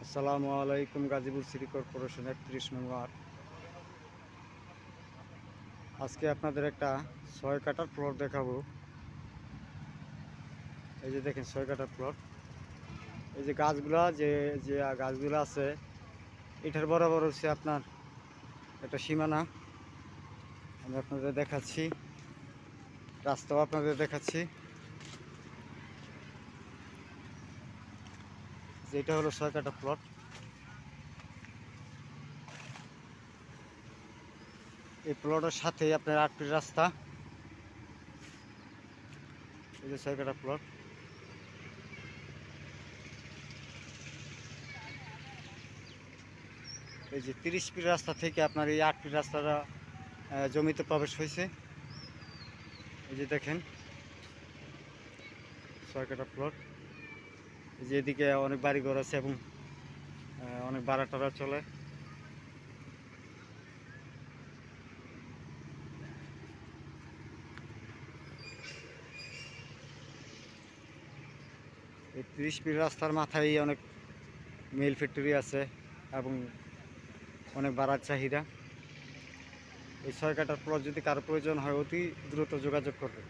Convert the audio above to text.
আসসালামু আলাইকুম। Gazipur city corporation ৩১ নং ওয়ার্ড। আজকে আপনাদের একটা ৬ কাঠার প্লট দেখাবো। এই যে দেখেন ৬ কাঠার প্লট। এই যে গাছগুলা যে যে গাছগুলো আছে এটার বরাবর হচ্ছে আপনার একটা সীমানা। আমি আপনাদের দেখাচ্ছি, রাস্তাও আপনাদের দেখাচ্ছি। যে এটা হলো ৬ কাঠা প্লট। এই প্লটের সাথে আপনার ৮ ফিট রাস্তা। এই যে ৬ কাঠা প্লট। এই যে ৩০ ফিট রাস্তা থেকে আপনার এই ৮ ফিট রাস্তাটা জমিতে প্রবেশ হয়েছে। এই যে দেখেন ৬ কাঠা প্লট। এই যে এদিকে অনেক বাড়িঘর আছে এবং অনেক ভাড়া টাড়া চলে। এই ৩০ ফিট রাস্তার মাথায় অনেক মিল ফ্যাক্টরি আছে এবং অনেক ভাড়ার চাহিদা। এই ৬ কাঠার প্লট যদি কারো প্রয়োজন হয় অতি দ্রুত যোগাযোগ করবে।